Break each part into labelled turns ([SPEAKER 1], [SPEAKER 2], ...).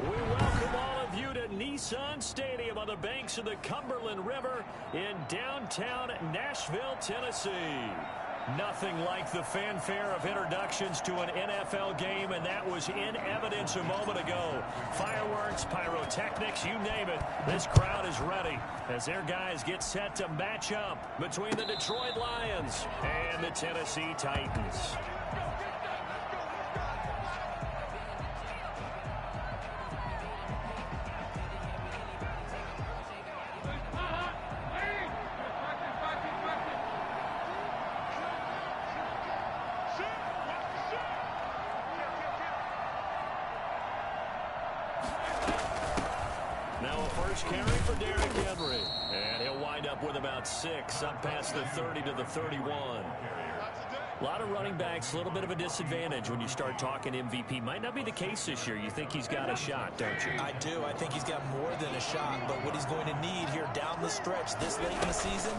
[SPEAKER 1] We welcome all of you to Nissan Stadium on the banks of the Cumberland River in downtown Nashville, Tennessee. Nothing like the fanfare of introductions to an NFL game, and that was in evidence a moment ago. Fireworks, pyrotechnics, you name it. This crowd is ready as their guys get set to match up between the Detroit Lions and the Tennessee Titans. Carry for Derrick Henry, and he'll wind up with about 6 up past the 30 to the 31. A lot of running backs, a little bit of a disadvantage when you start talking MVP. Might not be the case this year. You think he's got a shot, don't you?
[SPEAKER 2] I do. I think he's got more than a shot, but what he's going to need here down the stretch this late in the season,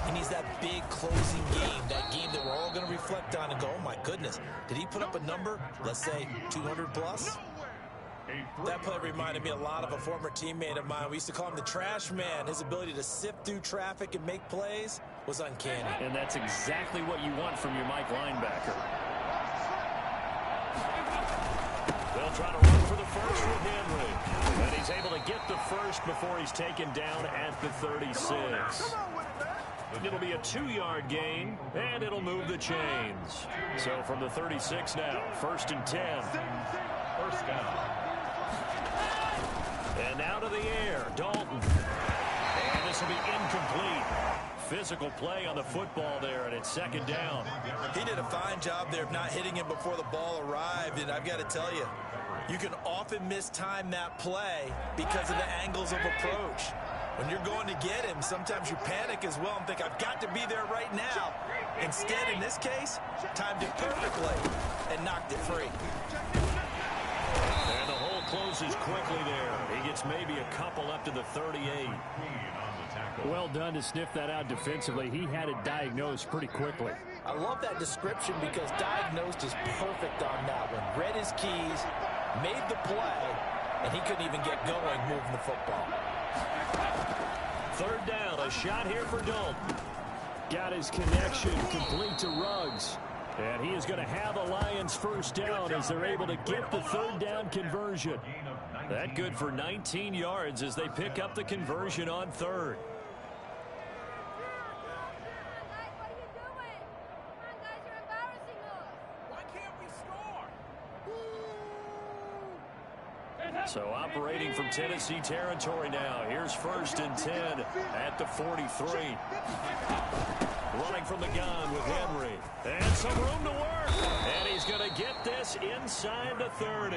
[SPEAKER 2] he needs that big closing game, that game that we're all going to reflect on and go, oh my goodness, did he put up a number, let's say 200 plus? That play reminded me a lot of a former teammate of mine. We used to call him the trash man. His ability to sift through traffic and make plays was uncanny.
[SPEAKER 1] And that's exactly what you want from your Mike linebacker. They'll try to run for the first with Henry. And he's able to get the first before he's taken down at the 36. It'll be a 2-yard gain, and it'll move the chains. So from the 36 now, 1st and 10. First down. And now to the air, Dalton. And this will be incomplete. Physical play on the football there, and it's 2nd down.
[SPEAKER 2] He did a fine job there of not hitting him before the ball arrived, and I've got to tell you, you can often mistime that play because of the angles of approach. When you're going to get him, sometimes you panic as well and think, I've got to be there right now. Instead, in this case, timed it perfectly and knocked it free.
[SPEAKER 1] And the hole closes quickly there. He gets maybe a couple up to the 38. Well done to sniff that out defensively. He had it diagnosed pretty quickly.
[SPEAKER 2] I love that description because diagnosed is perfect on that one. Read his keys, made the play, and he couldn't even get going moving the football.
[SPEAKER 1] 3rd down, a shot here for Dalton. Got his connection complete to Ruggs. And he is going to have a Lions first down as they're able to get the 3rd down conversion. That good for 19 yards as they pick up the conversion on 3rd. So operating from Tennessee territory now. Here's 1st and 10 at the 43. Running from the gun with Henry. And some room to work. And he's going to get this inside the 30.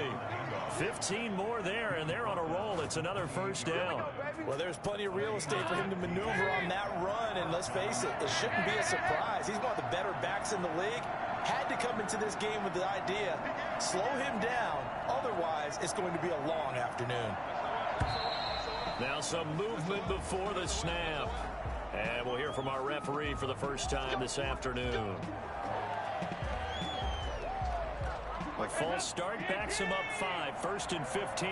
[SPEAKER 1] 15 more there, and they're on a roll. It's another 1st down.
[SPEAKER 2] Well, there's plenty of real estate for him to maneuver on that run. And let's face it, it shouldn't be a surprise. He's one of the better backs in the league. Had to come into this game with the idea, slow him down. Otherwise, it's going to be a long afternoon.
[SPEAKER 1] Now some movement before the snap. And we'll hear from our referee for the first time this afternoon. A false start backs him up 5, 1st and 15.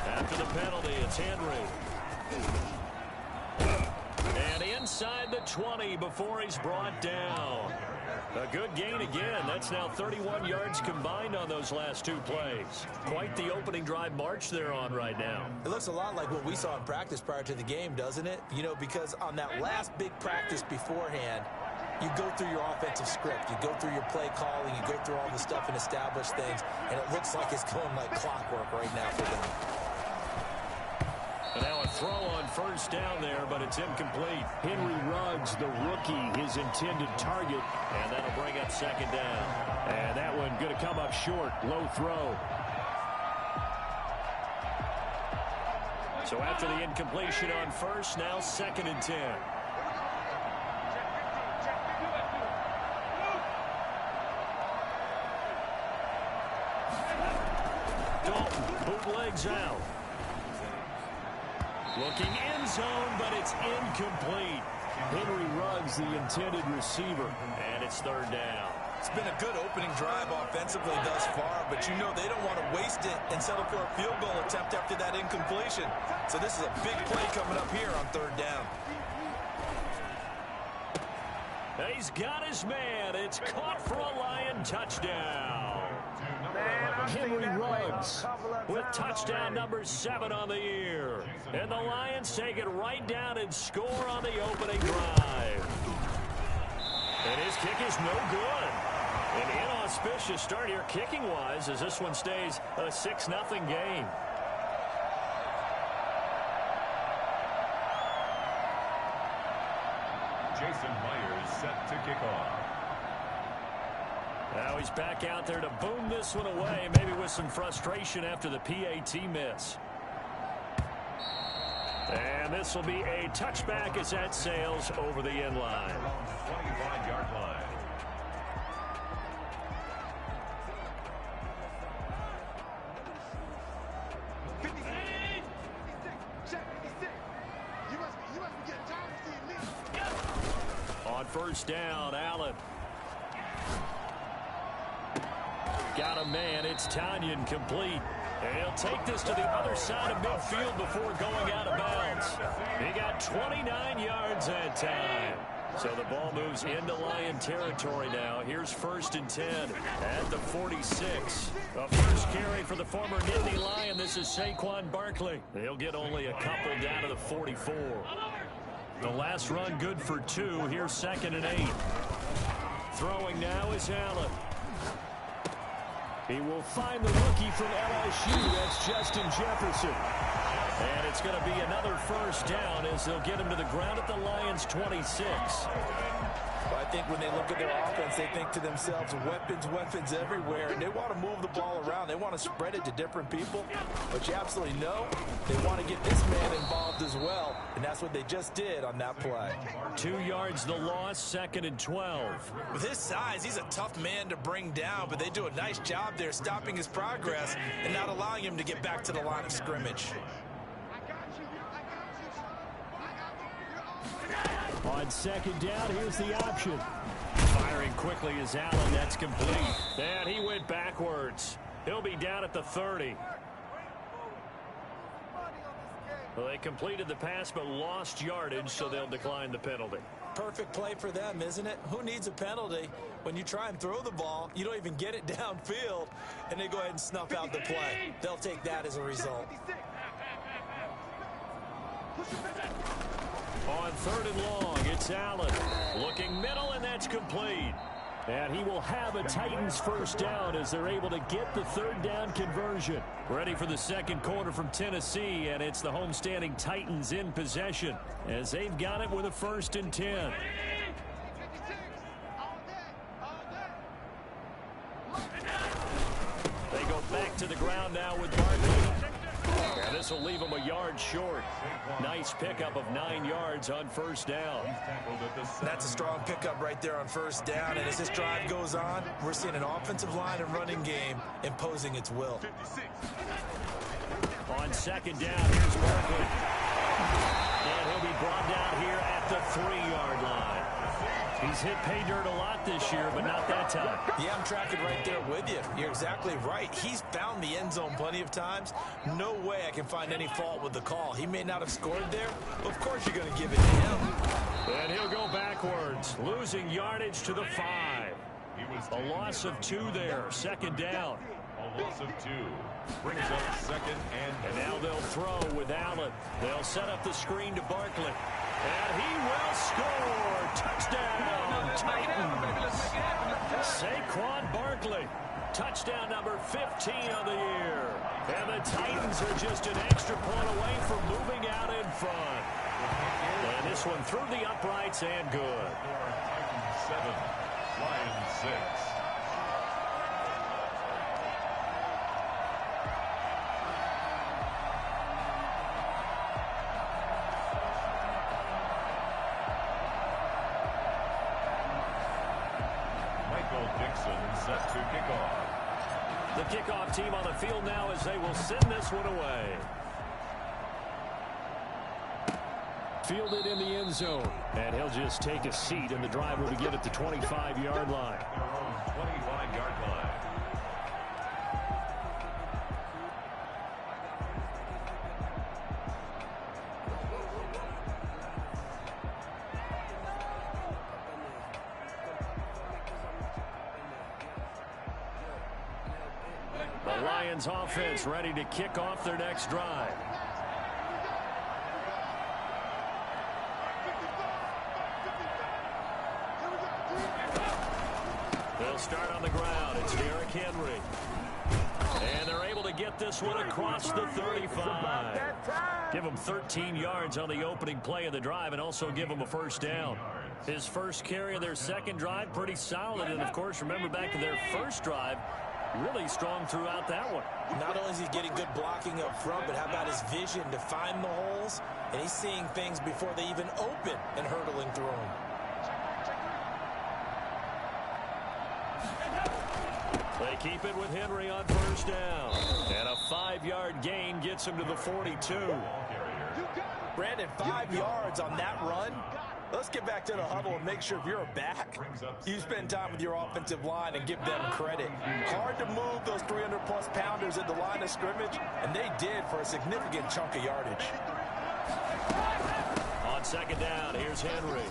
[SPEAKER 1] After the penalty, it's Henry. And inside the 20 before he's brought down. A good gain again. That's now 31 yards combined on those last 2 plays. Quite the opening drive march they're on right now.
[SPEAKER 2] It looks a lot like what we saw in practice prior to the game, doesn't it? You know, because on that last big practice beforehand, you go through your offensive script. You go through your play calling. You go through all the stuff and establish things. And it looks like it's going like clockwork right now for them.
[SPEAKER 1] And now a throw on 1st down there, but it's incomplete. Henry Ruggs, the rookie, his intended target, and that'll bring up 2nd down. And that one going to come up short, low throw. So after the incompletion on 1st, now 2nd and 10. Dalton bootlegs out. Looking end zone, but it's incomplete. Henry Ruggs, the intended receiver, and it's third down.
[SPEAKER 2] It's been a good opening drive offensively thus far, but you know they don't want to waste it and settle for a field goal attempt after that incompletion. So this is a big play coming up here on third down.
[SPEAKER 1] He's got his man. It's caught for a Lion touchdown. Henry Ruggs with touchdown number 7 on the year. And the Lions take it right down and score on the opening drive. And his kick is no good. An inauspicious start here kicking-wise as this one stays a 6-0 game.
[SPEAKER 3] Jason Myers set to kick off.
[SPEAKER 1] Now he's back out there to boom this one away, maybe with some frustration after the PAT miss. And this will be a touchback as that sails over the end line.
[SPEAKER 3] 25-yard line.
[SPEAKER 1] On first down, Allen. Got a man. It's Tanyan complete. And he'll take this to the other side of midfield before going out of bounds. He got 29 yards that time. So the ball moves into Lion territory now. Here's 1st and 10 at the 46. A first carry for the former Nittany Lion. This is Saquon Barkley. He'll get only a couple down to the 44. The last run good for 2. Here's 2nd and 8. Throwing now is Allen. He will find the rookie from LSU. That's Justin Jefferson. And it's going to be another first down as they'll get him to the ground at the Lions' 26.
[SPEAKER 2] Well, I think when they look at their offense, they think to themselves, weapons everywhere, and they want to move the ball around. They want to spread it to different people, but you absolutely know they want to get this man involved as well, and that's what they just did on that play.
[SPEAKER 1] 2 yards the loss, 2nd and 12.
[SPEAKER 2] With his size, he's a tough man to bring down, but they do a nice job there stopping his progress and not allowing him to get back to the line of scrimmage.
[SPEAKER 1] On 2nd down, here's the option. Firing quickly is Allen. That's complete. And he went backwards. He'll be down at the 30. Well, they completed the pass but lost yardage, so they'll decline the penalty.
[SPEAKER 2] Perfect play for them, isn't it? Who needs a penalty? When you try and throw the ball, you don't even get it downfield, and they go ahead and snuff out the play. They'll take that as a result.
[SPEAKER 1] On 3rd and long, it's Allen. Looking middle, and that's complete. And he will have a Titans first down as they're able to get the 3rd down conversion. Ready for the 2nd quarter from Tennessee, and it's the homestanding Titans in possession as they've got it with a 1st and 10. They go back to the ground now with Barkley. And this will leave him a yard short. Nice pickup of 9 yards on 1st down.
[SPEAKER 2] That's a strong pickup right there on 1st down. And as this drive goes on, we're seeing an offensive line and running game imposing its will.
[SPEAKER 1] On 2nd down, here's Barkley. And he'll be brought down here at the 3-yard line. He's hit pay dirt a lot this year, but not that time.
[SPEAKER 2] Yeah, I'm tracking right there with you. You're exactly right. He's found the end zone plenty of times. No way I can find any fault with the call. He may not have scored there, but of course you're going to give it to him.
[SPEAKER 1] And he'll go backwards, losing yardage to the 5. A loss of 2 there, 2nd down.
[SPEAKER 3] A loss of 2. Brings up 2nd and
[SPEAKER 1] now they'll throw with Allen. They'll set up the screen to Barkley. And he will score. Touchdown, Titans. Saquon Barkley. Touchdown number 15 on the year. And the Titans are just an extra point away from moving out in front. And this one through the uprights and good.
[SPEAKER 3] Titans 7, Lions 6. Set to kick off.
[SPEAKER 1] The kickoff team on the field now as they will send this one away. Fielded in the end zone. And he'll just take a seat, and the drive will begin at the 25-yard line.
[SPEAKER 3] 25-yard line.
[SPEAKER 1] The Lions offense ready to kick off their next drive. They'll start on the ground. It's Derrick Henry. And they're able to get this one across the 35. Give him 13 yards on the opening play of the drive and also give him a first down. His first carry of their second drive, pretty solid. And, of course, remember back to their first drive, really strong throughout that one.
[SPEAKER 2] Not only is he getting good blocking up front, but how about his vision to find the holes? And he's seeing things before they even open and hurdling through them.
[SPEAKER 1] They keep it with Henry on first down. And a 5-yard gain gets him to the 42.
[SPEAKER 2] Brandon, 5 yards on that run. Let's get back to the huddle and make sure if you're a back, you spend time with your offensive line and give them credit. Hard to move those 300-plus pounders at the line of scrimmage, and they did for a significant chunk of yardage.
[SPEAKER 1] On second down, here's Henry.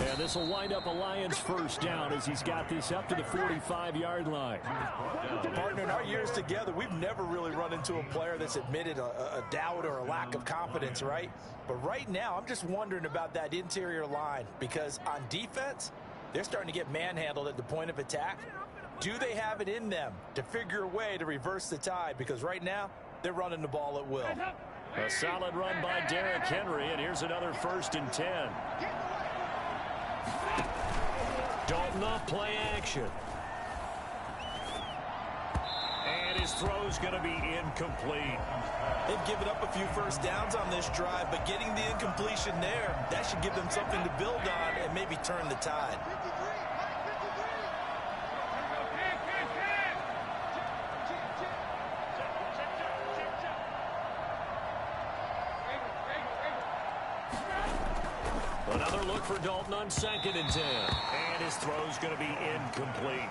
[SPEAKER 1] And this will wind up a Lions first down as he's got this up to the 45-yard line.
[SPEAKER 2] Partner, in our years together, we've never really run into a player that's admitted a doubt or a lack of confidence, right? But right now, I'm just wondering about that interior line because on defense, they're starting to get manhandled at the point of attack. Do they have it in them to figure a way to reverse the tide? Because right now, they're running the ball at will.
[SPEAKER 1] A solid run by Derrick Henry, and here's another 1st and 10. Dalton off play action. And his throw's going to be incomplete.
[SPEAKER 2] They've given up a few first downs on this drive, but getting the incompletion there, that should give them something to build on and maybe turn the tide.
[SPEAKER 1] Another look for Dalton on 2nd and 10. And his throw's going to be incomplete.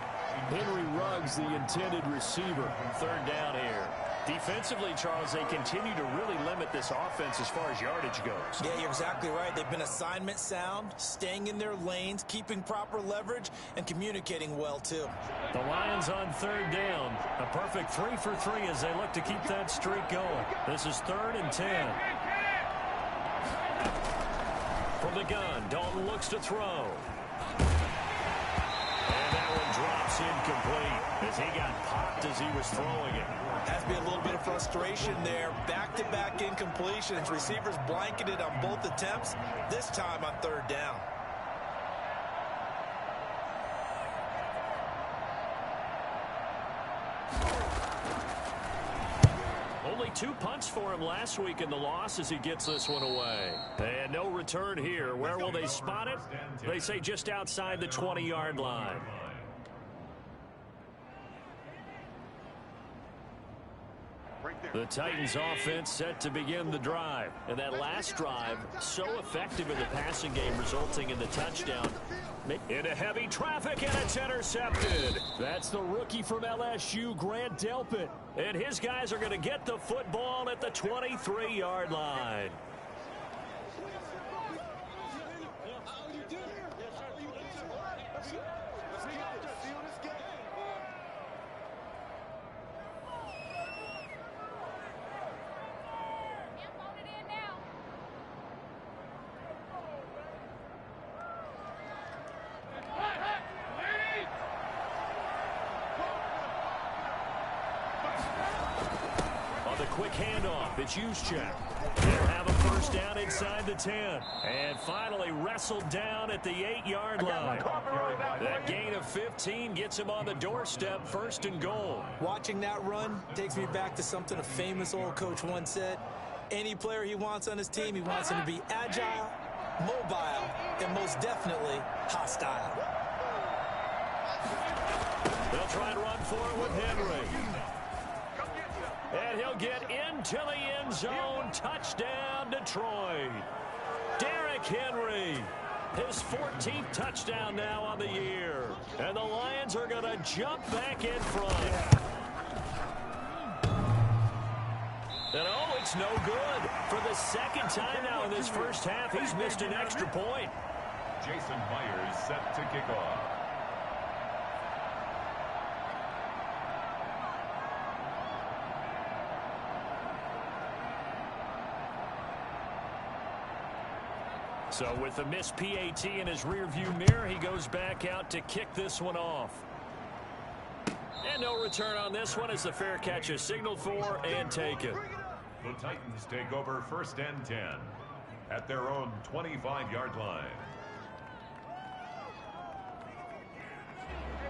[SPEAKER 1] Henry Ruggs, the intended receiver. 3rd down here. Defensively, Charles, they continue to really limit this offense as far as yardage goes.
[SPEAKER 2] Yeah, you're exactly right. They've been assignment sound, staying in their lanes, keeping proper leverage, and communicating well, too.
[SPEAKER 1] The Lions on 3rd down. A perfect 3 for 3 as they look to keep that streak going. This is 3rd and 10. From the gun, Dalton looks to throw. And that one drops incomplete as he got popped as he was throwing it.
[SPEAKER 2] Has to be a little bit of frustration there. Back-to-back incompletions. Receivers blanketed on both attempts, this time on 3rd down.
[SPEAKER 1] Only 2 punts for him last week in the loss as he gets this one away. And no return here. Where will they spot it? They say just outside the 20-yard line. The Titans offense set to begin the drive. And that last drive, so effective in the passing game, resulting in the touchdown. Into heavy traffic, and it's intercepted. That's the rookie from LSU, Grant Delpit. And his guys are going to get the football at the 23-yard line. Quick handoff. It's Juszczyk. They'll have a first down inside the 10. And finally wrestled down at the 8-yard line. That gain of 15 gets him on the doorstep, 1st and goal.
[SPEAKER 2] Watching that run takes me back to something a famous old coach once said. Any player he wants on his team, he wants him to be agile, mobile, and most definitely hostile.
[SPEAKER 1] They'll try and run for it with Henry. And he'll get into the end zone. Touchdown, Detroit. Derrick Henry. His 14th touchdown now on the year. And the Lions are going to jump back in front. And oh, it's no good. For the second time now in this first half, he's missed an extra point.
[SPEAKER 3] Jason Myers set to kick off.
[SPEAKER 1] So with the missed PAT in his rearview mirror, he goes back out to kick this one off. And no return on this one as the fair catch is signaled for and taken.
[SPEAKER 3] The Titans take over 1st and 10 at their own 25-yard line.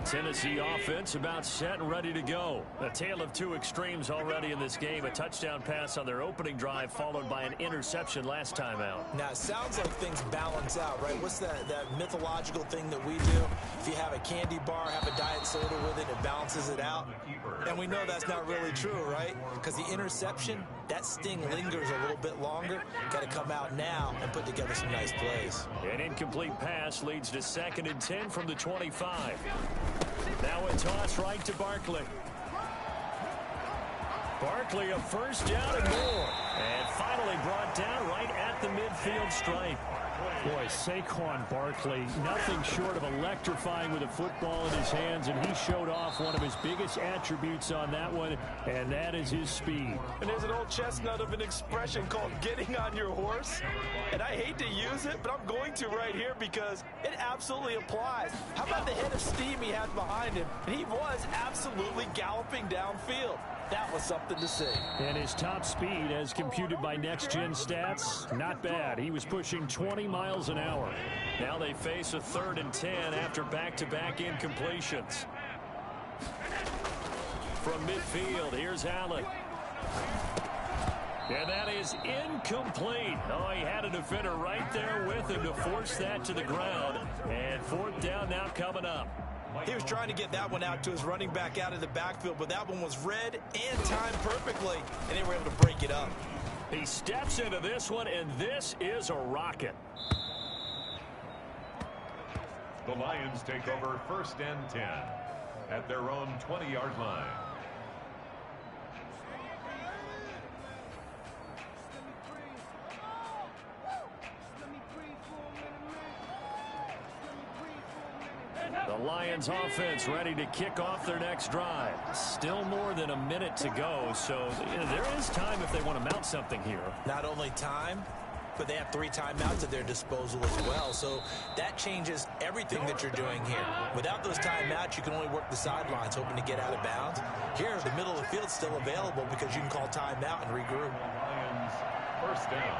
[SPEAKER 1] Tennessee offense about set and ready to go. A tale of two extremes already in this game. A touchdown pass on their opening drive followed by an interception last time out.
[SPEAKER 2] Now, it sounds like things balance out, right? What's that mythological thing that we do? If you have a candy bar, have a diet soda with it, it balances it out. And we know that's not really true, right? Because the interception, that sting lingers a little bit longer. Got to come out now and put together some nice plays.
[SPEAKER 1] An incomplete pass leads to 2nd and 10 from the 25. Now a toss right to Barkley. Barkley a first down and more. And finally brought down right at the midfield stripe. Boy, Saquon Barkley, nothing short of electrifying with a football in his hands, and he showed off one of his biggest attributes on that one, and that is his speed.
[SPEAKER 4] And there's an old chestnut of an expression called getting on your horse, and I hate to use it, but I'm going to right here because it absolutely applies. How about the head of steam he had behind him? And he was absolutely galloping downfield. That was something to see.
[SPEAKER 1] And his top speed, as computed by Next Gen Stats, not bad. He was pushing 20 miles an hour. Now they face a 3rd and 10 after back-to-back incompletions. From midfield, here's Allen. And that is incomplete. Oh, he had a defender right there with him to force that to the ground. And 4th down now coming up.
[SPEAKER 4] He was trying to get that one out to his running back out of the backfield, but that one was read and timed perfectly, and they were able to break it up.
[SPEAKER 1] He steps into this one, and this is a rocket.
[SPEAKER 3] The Lions take over 1st and 10 at their own 20-yard line.
[SPEAKER 1] The Lions offense ready to kick off their next drive. Still more than a minute to go, so there is time if they want to mount something here.
[SPEAKER 2] Not only time, but they have 3 timeouts at their disposal as well. So that changes everything that you're doing here. Without those timeouts, you can only work the sidelines, hoping to get out of bounds. Here, the middle of the field is still available because you can call timeout and regroup.
[SPEAKER 3] Lions 1st down.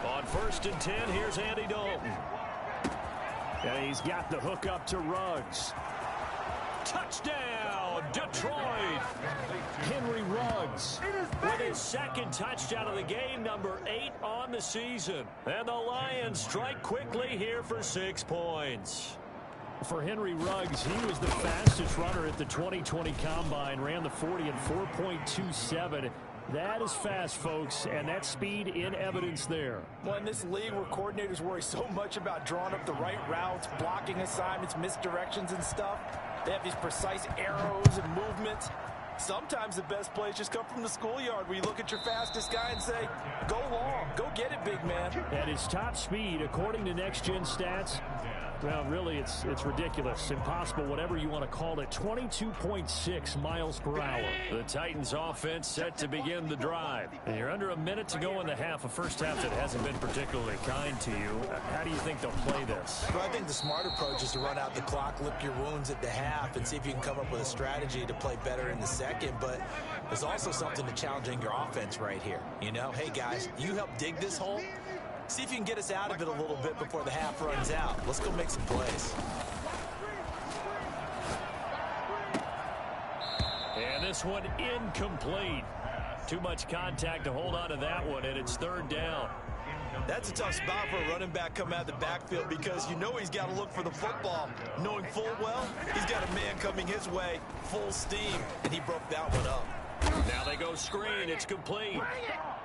[SPEAKER 1] On 1st and 10, here's Andy Dalton. And he's got the hook up to Ruggs. Touchdown, Detroit. Henry Ruggs with his 2nd touchdown of the game, number 8 on the season. And the Lions strike quickly here for 6 points. For Henry Ruggs, he was the fastest runner at the 2020 Combine, ran the 40 in 4.27. That is fast, folks, and that speed in evidence there.
[SPEAKER 4] Well, in this league where coordinators worry so much about drawing up the right routes, blocking assignments, misdirections and stuff, they have these precise arrows and movements. Sometimes the best plays just come from the schoolyard where you look at your fastest guy and say, go long, go get it, big man.
[SPEAKER 1] At his top speed, according to Next Gen Stats, well, really, it's ridiculous, impossible, whatever you want to call it, 22.6 miles per hour. The Titans offense set to begin the drive. And you're under a minute to go in the half, a first half that hasn't been particularly kind to you. How do you think they'll play this?
[SPEAKER 2] Well, I think the smart approach is to run out the clock, lick your wounds at the half, and see if you can come up with a strategy to play better in the second. But there's also something to challenging your offense right here. You know, hey, guys, you help dig this hole. See if you can get us out of it a little bit before the half runs out. Let's go make some plays.
[SPEAKER 1] And this one incomplete. Too much contact to hold on to that one, and it's 3rd down.
[SPEAKER 4] That's a tough spot for a running back coming out of the backfield because you know he's got to look for the football. Knowing full well, he's got a man coming his way, full steam, and he broke that one up.
[SPEAKER 1] Now they go screen. It's complete.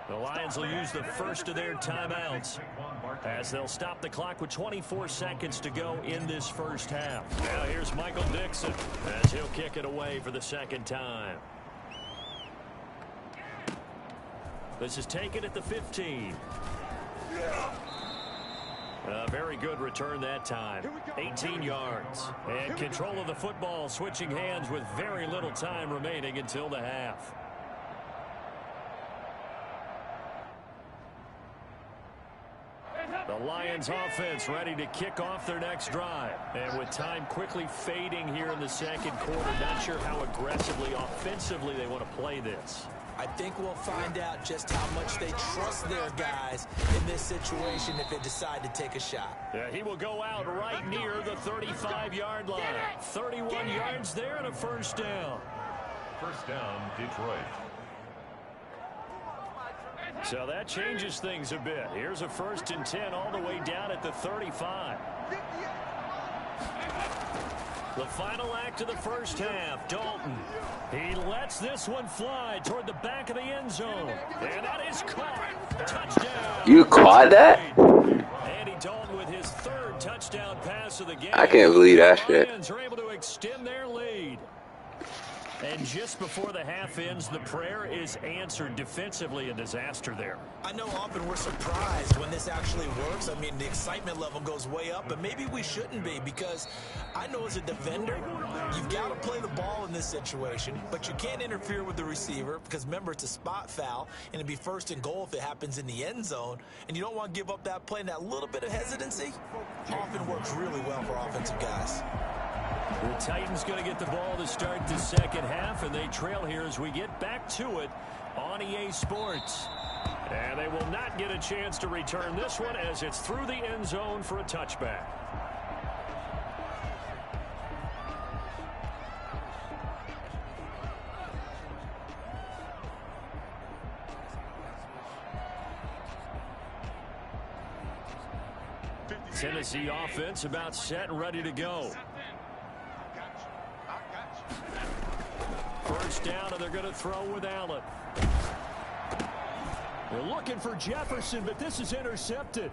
[SPEAKER 1] The Lions will use the first of their timeouts as they'll stop the clock with 24 seconds to go in this first half. Now here's Michael Dixon as he'll kick it away for the second time. This is taken at the 15. A very good return that time. 18 yards. And control of the football switching hands with very little time remaining until the half. The Lions offense ready to kick off their next drive. And with time quickly fading here in the second quarter, not sure how aggressively, offensively they want to play this.
[SPEAKER 2] I think we'll find out just how much they trust their guys in this situation if they decide to take a shot.
[SPEAKER 1] Yeah, he will go out right near the 35-yard line. 31 yards there and a first down.
[SPEAKER 3] First down, Detroit.
[SPEAKER 1] So that changes things a bit. Here's a 1st and 10 all the way down at the 35. The final act of the first half, Dalton. He lets this one fly toward the back of the end zone. And that is caught. Touchdown.
[SPEAKER 5] You caught that?
[SPEAKER 1] Andy Dalton with his 3rd touchdown pass of the game.
[SPEAKER 5] I can't believe that shit.
[SPEAKER 1] Lions are able to extend their lead. And just before the half ends, the prayer is answered. Defensively, a disaster there.
[SPEAKER 2] I know often we're surprised when this actually works. I mean, the excitement level goes way up, but maybe we shouldn't be because I know as a defender, you've got to play the ball in this situation, but you can't interfere with the receiver because, remember, it's a spot foul, and it'd be 1st and goal if it happens in the end zone, and you don't want to give up that play, and that little bit of hesitancy often works really well for offensive guys.
[SPEAKER 1] The Titans going to get the ball to start the second half, and they trail here as we get back to it on EA Sports. And they will not get a chance to return this one as it's through the end zone for a touchback. Tennessee offense about set and ready to go. First down, and they're going to throw with Allen. They're looking for Jefferson, but this is intercepted.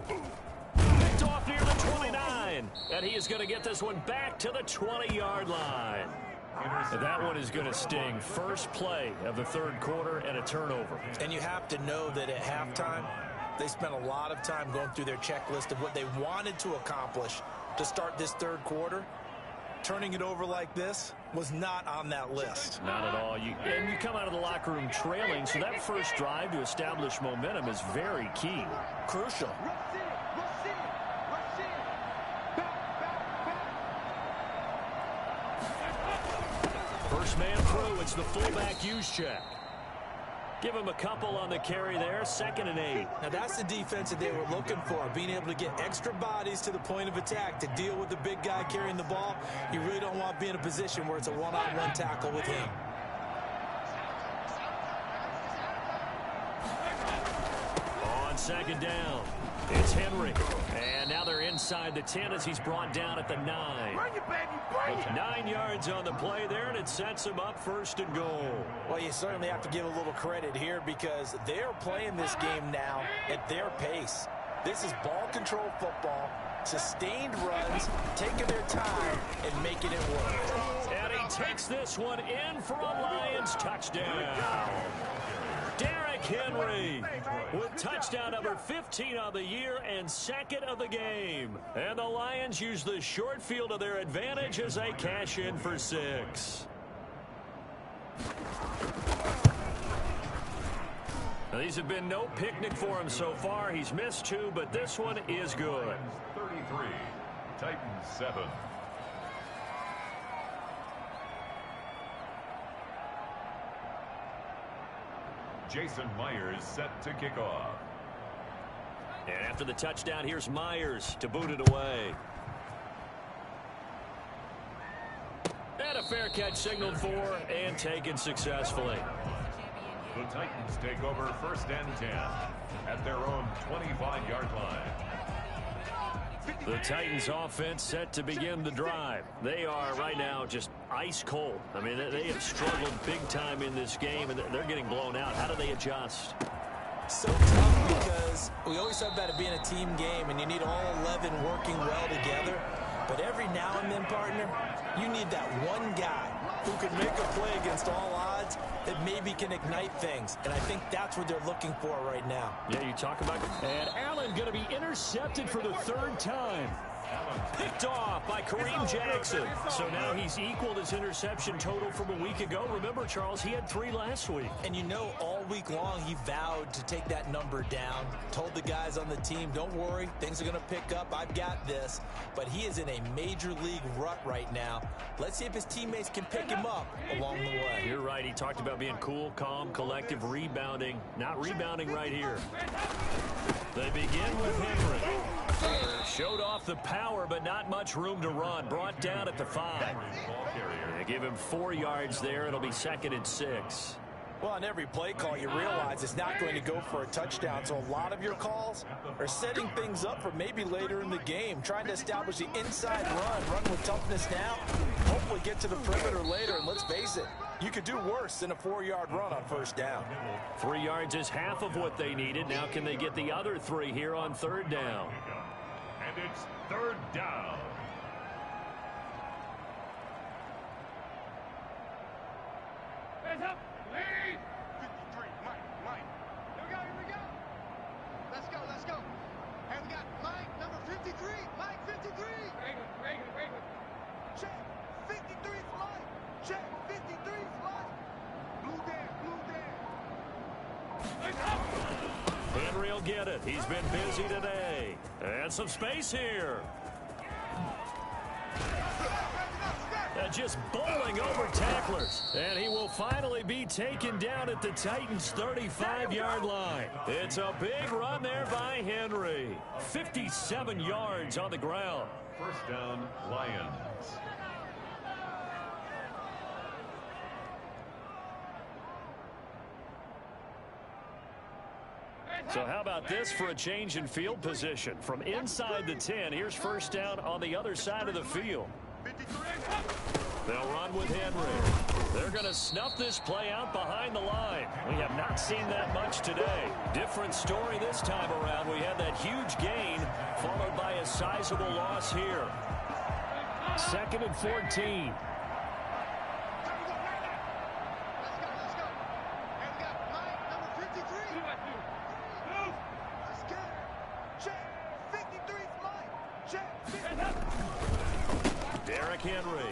[SPEAKER 1] Picked off near the 29, and he is going to get this one back to the 20-yard line. That one is going to sting. First play of the 3rd quarter and a turnover.
[SPEAKER 2] And you have to know that at halftime, they spent a lot of time going through their checklist of what they wanted to accomplish to start this 3rd quarter. Turning it over like this was not on that list.
[SPEAKER 1] Not at all. And you come out of the locker room trailing, so that first drive to establish momentum is very key.
[SPEAKER 2] Crucial.
[SPEAKER 1] First man through, it's the fullback use check. Give him a couple on the carry there, 2nd and 8.
[SPEAKER 2] Now that's the defense that they were looking for, being able to get extra bodies to the point of attack to deal with the big guy carrying the ball. You really don't want to be in a position where it's a one-on-one tackle with him.
[SPEAKER 1] On 2nd down, it's Henry. And now they're inside the 10 as he's brought down at the 9. 9 yards on the play there, and it sets him up 1st and goal.
[SPEAKER 4] Well, you certainly have to give a little credit here because they're playing this game now at their pace. This is ball control football, sustained runs, taking their time, and making it work.
[SPEAKER 1] And he takes this one in for a Lions touchdown. Derrick Henry with touchdown number 15 of the year and 2nd of the game. And the Lions use the short field to their advantage as they cash in for 6. Now, these have been no picnic for him so far. He's missed 2, but this one is good.
[SPEAKER 3] 33, Titans 7. Jason Myers set to kick off.
[SPEAKER 1] And after the touchdown, here's Myers to boot it away. And a fair catch signaled for and taken successfully.
[SPEAKER 3] The Titans take over first and 10 at their own 25-yard line.
[SPEAKER 1] The Titans offense set to begin the drive. They are right now just ice cold. I mean, they have struggled big time in this game, and they're getting blown out. How do they adjust?
[SPEAKER 2] So tough because we always talk about it being a team game, and you need all 11 working well together. But every now and then, partner, you need that one guy who can make a play against all odds that maybe can ignite things. And I think that's what they're looking for right now.
[SPEAKER 1] Yeah, you talk about it. And Allen going to be intercepted for the third time. Picked off by Kareem Jackson. So now he's equaled his interception total from a week ago. Remember, Charles, he had 3 last week.
[SPEAKER 2] And you know, all week long he vowed to take that number down. Told the guys on the team, don't worry, things are going to pick up. I've got this. But he is in a major league rut right now. Let's see if his teammates can pick him up along the way.
[SPEAKER 1] You're right. He talked about being cool, calm, collective, rebounding. Not rebounding right here. They begin with Henry. Showed off the power, but not much room to run. Brought down at the 5. They give him 4 yards there. It'll be 2nd and 6.
[SPEAKER 4] Well, on every play call, you realize it's not going to go for a touchdown. So a lot of your calls are setting things up for maybe later in the game, trying to establish the inside run with toughness now, hopefully get to the perimeter later. And let's face it, you could do worse than a 4-yard run on first down.
[SPEAKER 1] 3 yards is half of what they needed. Now can they get the other 3 here on 3rd down?
[SPEAKER 3] And it's 3rd down.
[SPEAKER 6] Hands up. Lead. 53. Mike. Here we go. Let's go. And we got Mike, number 53. Mike, 53. Reagan. Check. 53 for Mike. Check. 53 for Mike. Blue Dan.
[SPEAKER 1] Henry will get it. He's been busy today. And some space here. Just bowling over tacklers. And he will finally be taken down at the Titans' 35-yard line. It's a big run there by Henry. 57 yards on the ground.
[SPEAKER 3] First down, Lions.
[SPEAKER 1] So how about this for a change in field position? From inside the 10, here's first down on the other side of the field. They'll run with Henry. They're going to snuff this play out behind the line. We have not seen that much today. Different story this time around. We had that huge gain followed by a sizable loss here. 2nd and 14. Henry.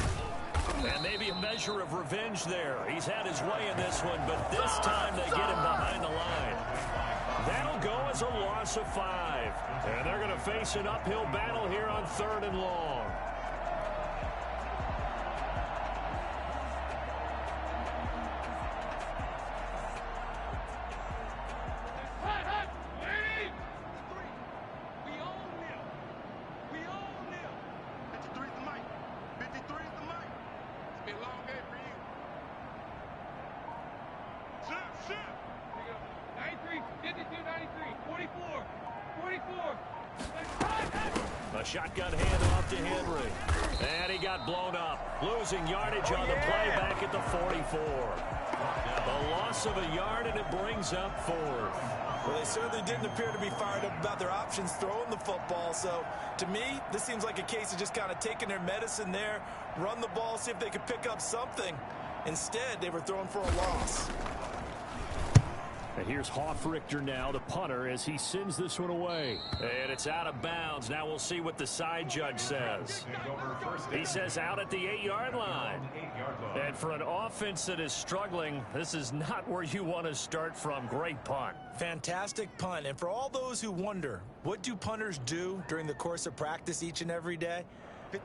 [SPEAKER 1] And maybe a measure of revenge there. He's had his way in this one, but this time they get him behind the line. That'll go as a loss of 5. And they're going to face an uphill battle here on 3rd and long. A shotgun handoff to Henry. And he got blown up. Losing yardage on the play back at the 44. A loss of a yard, and it brings up 4th.
[SPEAKER 2] Well, they certainly didn't appear to be fired up about their options throwing the football. So, to me, this seems like a case of just kind of taking their medicine there, run the ball, see if they could pick up something. Instead, they were throwing for a loss.
[SPEAKER 1] And here's Hoffrichter now, the punter, as he sends this one away. And it's out of bounds. Now we'll see what the side judge says. He says out at the 8-yard line. And for an offense that is struggling, this is not where you want to start from. Great punt.
[SPEAKER 2] Fantastic punt. And for all those who wonder, what do punters do during the course of practice each and every day?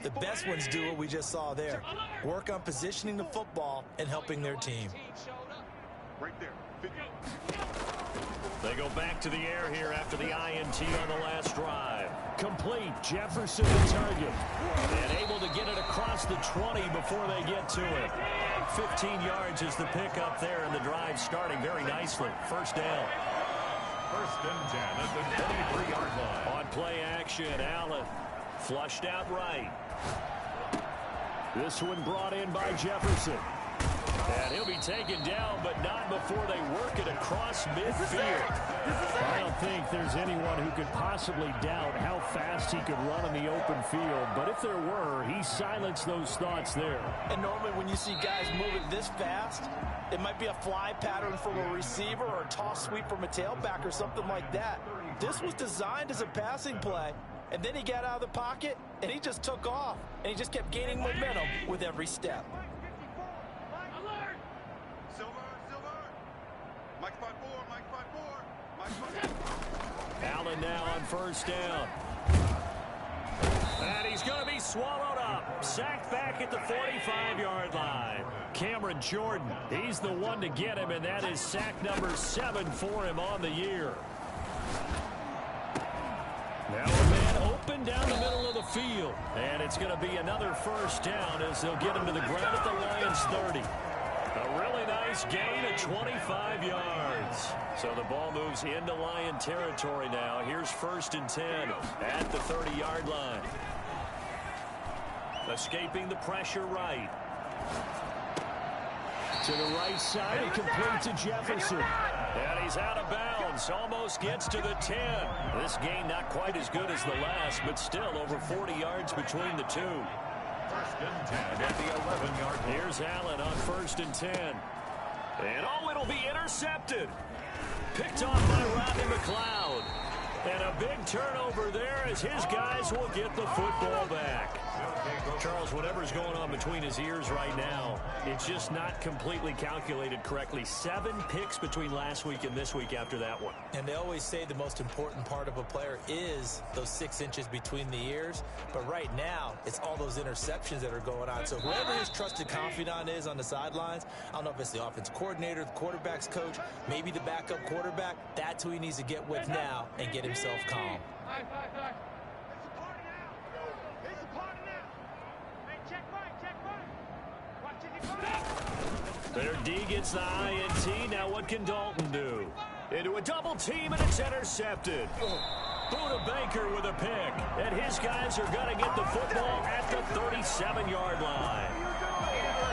[SPEAKER 2] The best ones do what we just saw there. Work on positioning the football and helping their team.
[SPEAKER 6] Right there.
[SPEAKER 1] They go back to the air here after the INT on the last drive. Complete. Jefferson the target. And able to get it across the 20 before they get to it. 15 yards is the pickup there, and the drive starting very nicely. First down.
[SPEAKER 3] First and 10 at the 23-yard line.
[SPEAKER 1] On play action, Allen flushed out right. This one brought in by Jefferson. And he'll be taken down, but not before they work it across midfield.
[SPEAKER 7] I don't think there's anyone who could possibly doubt how fast he could run in the open field. But if there were, he silenced those thoughts there.
[SPEAKER 4] And normally when you see guys moving this fast, it might be a fly pattern from a receiver or a toss sweep from a tailback or something like that. This was designed as a passing play, and then he got out of the pocket, and he just took off, and he just kept gaining momentum with every step.
[SPEAKER 1] Allen now on first down. And he's going to be swallowed up. Sacked back at the 45-yard line. Cameron Jordan, he's the one to get him, and that is sack number 7 for him on the year. Now a man open down the middle of the field. And it's going to be another first down as they'll get him to the ground at the Lions 30. A really nice gain of 25 yards. So the ball moves into Lion territory now. Here's first and 10 at the 30-yard line. Escaping the pressure right.
[SPEAKER 7] To the right side, and complete to Jefferson.
[SPEAKER 1] And he's out of bounds. Almost gets to the 10. This gain not quite as good as the last, but still over 40 yards between the two.
[SPEAKER 3] First and 10 at the 11-yard line.
[SPEAKER 1] Here's Allen on first and 10. And oh, it'll be intercepted. Picked off by Rodney McLeod. And a big turnover there as his guys will get the football back. Charles, whatever's going on between his ears right now, it's just not completely calculated correctly. 7 picks between last week and this week after that one.
[SPEAKER 2] And they always say the most important part of a player is those 6 inches between the ears. But right now, it's all those interceptions that are going on. So whoever his trusted confidant is on the sidelines, I don't know if it's the offense coordinator, the quarterback's coach, maybe the backup quarterback, that's who he needs to get with now and get himself calm.
[SPEAKER 1] Their D gets the INT. Now what can Dalton do? Into a double team, and it's intercepted. Buda Baker with a pick. And his guys are going to get the football at the 37-yard line.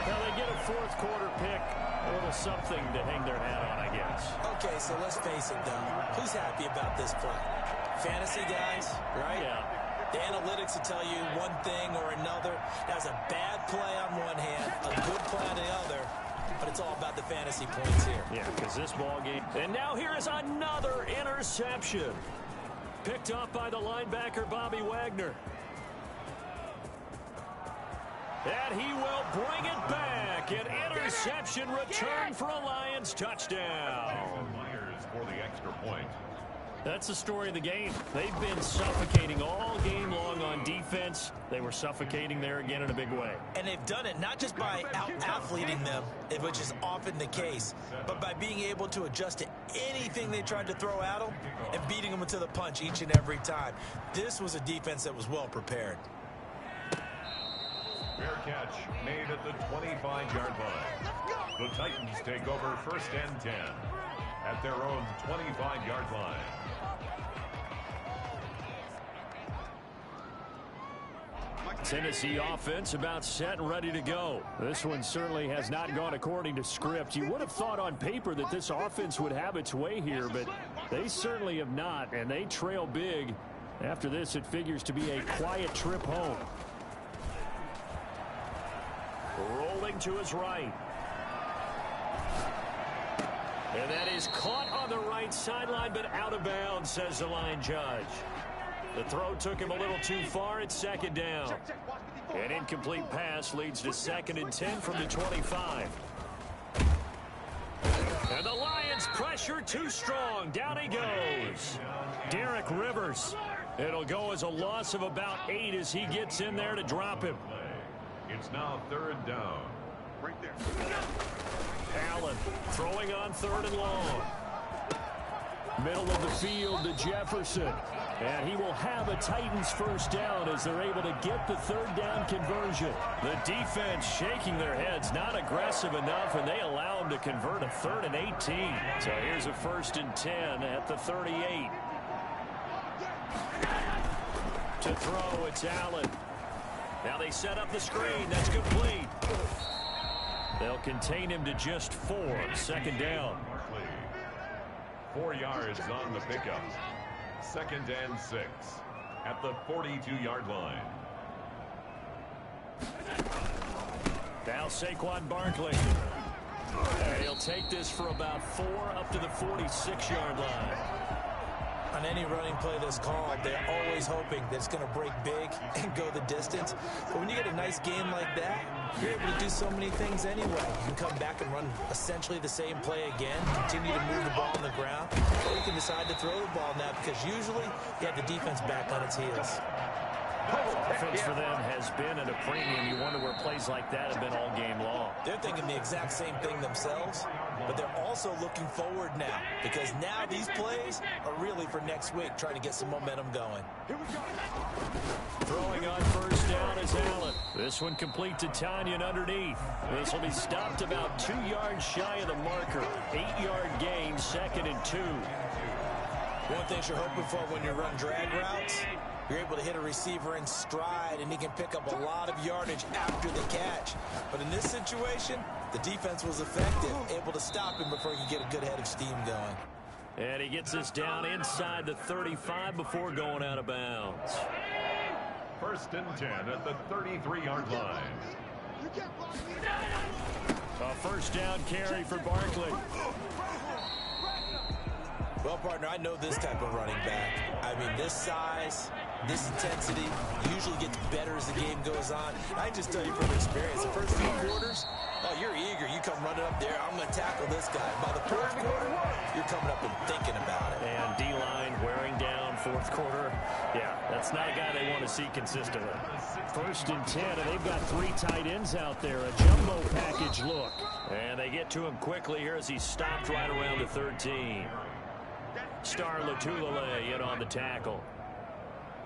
[SPEAKER 7] Now they get a fourth quarter pick. A little something to hang their hat on, I guess.
[SPEAKER 2] Okay, so let's face it, though. Who's happy about this play? Fantasy guys, right?
[SPEAKER 1] Yeah.
[SPEAKER 2] The analytics will tell you one thing or another. That was a bad play on one hand, a good play on the other. But it's all about the fantasy points here.
[SPEAKER 1] Yeah, because this ball game. And now here is another interception. Picked off by the linebacker, Bobby Wagner. And he will bring it back. An interception return for a Lions touchdown.
[SPEAKER 3] Myers for the extra point.
[SPEAKER 7] That's the story of the game. They've been suffocating all game long on defense. They were suffocating there again in a big way.
[SPEAKER 2] And they've done it not just by out-athleting them, which is often the case, but by being able to adjust to anything they tried to throw at them and beating them to the punch each and every time. This was a defense that was well prepared.
[SPEAKER 3] Fair catch made at the 25-yard line. The Titans take over first and 10 at their own 25-yard line.
[SPEAKER 1] Tennessee offense about set and ready to go.
[SPEAKER 7] This one certainly has not gone according to script. You would have thought on paper that this offense would have its way here, but they certainly have not, and they trail big. After this, it figures to be a quiet trip home.
[SPEAKER 1] Rolling to his right. And that is caught on the right sideline, but out of bounds, says the line judge. The throw took him a little too far. It's second down. An incomplete pass leads to 2nd and 10 from the 25. And the Lions pressure too strong. Down he goes. Derek Rivers. It'll go as a loss of about 8 as he gets in there to drop him.
[SPEAKER 3] It's now 3rd down.
[SPEAKER 6] Right there.
[SPEAKER 1] Allen throwing on 3rd and long.
[SPEAKER 7] Middle of the field to Jefferson. And he will have a Titans first down as they're able to get the third down conversion. The defense shaking their heads, not aggressive enough, and they allow them to convert a 3rd and 18. So here's a 1st and 10 at the 38. To throw, it's Allen. Now they set up the screen. That's complete. They'll contain him to just 4. 2nd down.
[SPEAKER 3] 4 yards on the pickup. 2nd and 6 at the 42-yard line.
[SPEAKER 7] Now Saquon Barkley. And he'll take this for about 4 up to the 46-yard line.
[SPEAKER 2] On any running play that's called, they're always hoping that it's going to break big and go the distance. But when you get a nice game like that, you're able to do so many things anyway. You can come back and run essentially the same play again, continue to move the ball on the ground, or you can decide to throw the ball now because usually you have the defense back on its heels.
[SPEAKER 7] Offense for them has been at a premium. You wonder where plays like that have been all game long.
[SPEAKER 2] They're thinking the exact same thing themselves, but they're also looking forward now because now these plays are really for next week, trying to get some momentum going.
[SPEAKER 7] Throwing on first down is Allen. This one complete to Tanyan underneath. This will be stopped about 2 yards shy of the marker. 8-yard gain, 2nd and 2.
[SPEAKER 2] One thing you're hoping for when you run drag routes, you're able to hit a receiver in stride, and he can pick up a lot of yardage after the catch. But in this situation, the defense was effective, able to stop him before he could get a good head of steam going.
[SPEAKER 7] And he gets this down inside the 35 before going out of bounds.
[SPEAKER 3] 1st and 10 at the 33-yard line.
[SPEAKER 7] A first down carry for Barkley.
[SPEAKER 2] Well, partner, I know this type of running back. I mean, this size, this intensity usually gets better as the game goes on. I just tell you from experience, the first few quarters, oh, you're eager. You come running up there, I'm going to tackle this guy. By the 4th quarter, you're coming up and thinking about it.
[SPEAKER 7] And D-line wearing down 4th quarter. Yeah, that's not a guy they want to see consistently. 1st and 10, and they've got 3 tight ends out there. A jumbo package look. And they get to him quickly here as he's stopped right around the 13. Star Latulele in on the tackle.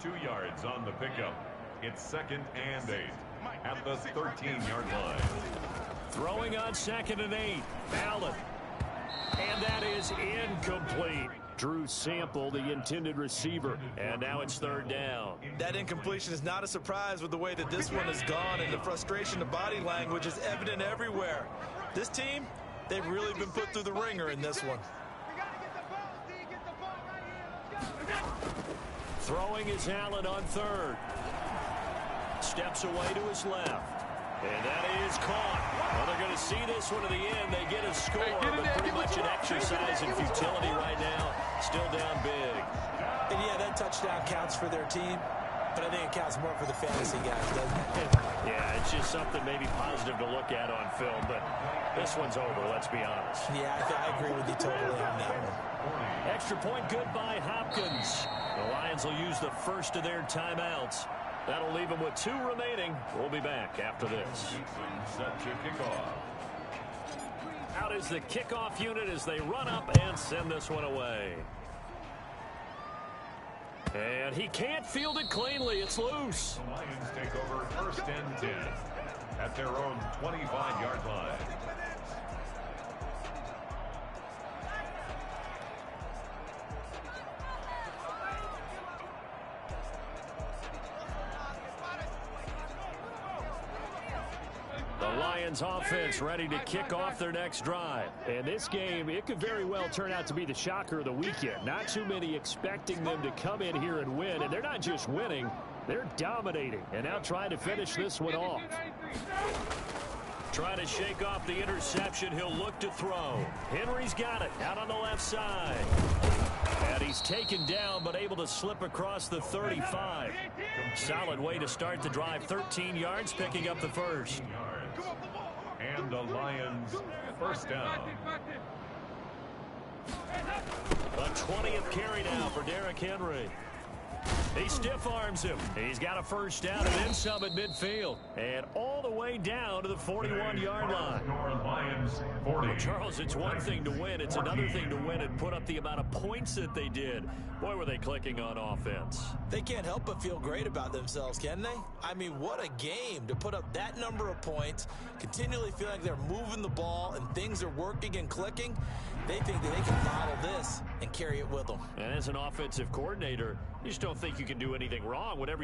[SPEAKER 3] 2 yards on the pickup. It's 2nd and 8 at the 13-yard line.
[SPEAKER 7] Throwing on 2nd and 8. Allen. And that is incomplete. Drew Sample, the intended receiver. And now it's 3rd down.
[SPEAKER 2] That incompletion is not a surprise with the way that this one has gone, and the frustration of body language is evident everywhere. This team, they've really been put through the ringer in this one.
[SPEAKER 7] Throwing is Allen on 3rd. Steps away to his left. And that is caught. Well, they're going to see this one to the end. They get a score, but pretty much an exercise in futility right now. Still down big.
[SPEAKER 2] And yeah, that touchdown counts for their team, but I think it counts more for the fantasy guys, doesn't it?
[SPEAKER 7] Yeah, it's just something maybe positive to look at on film, but this one's over, let's be honest.
[SPEAKER 2] Yeah, I agree with you totally on that one.
[SPEAKER 7] Extra point good by Hopkins. The Lions will use the first of their timeouts. That'll leave them with 2 remaining. We'll be back after this.
[SPEAKER 3] Set to kickoff.
[SPEAKER 7] Out is the kickoff unit as they run up and send this one away. And he can't field it cleanly. It's loose.
[SPEAKER 3] The Lions take over 1st and 10 at their own 25-yard line.
[SPEAKER 7] Lions offense ready to kick off their next drive. And this game, it could very well turn out to be the shocker of the weekend. Not too many expecting them to come in here and win. And they're not just winning, they're dominating. And now trying to finish this one off. Trying to shake off the interception. He'll look to throw. Henry's got it out on the left side. And he's taken down, but able to slip across the 35. Solid way to start the drive. 13 yards, picking up the first.
[SPEAKER 3] And the Lions first down.
[SPEAKER 7] A 20th carry now for Derrick Henry. He stiff arms him. He's got a first down and then some at midfield. And all the way down to the 41-yard line.
[SPEAKER 3] Your Lions 40.
[SPEAKER 1] Well, Charles, it's one thing to win. It's another thing to win and put up the amount of points that they did. Boy, were they clicking on offense.
[SPEAKER 2] They can't help but feel great about themselves, can they? I mean, what a game to put up that number of points, continually feel like they're moving the ball and things are working and clicking. They think that they can bottle this and carry it with them.
[SPEAKER 1] And as an offensive coordinator, you just don't think you can do anything wrong. Whatever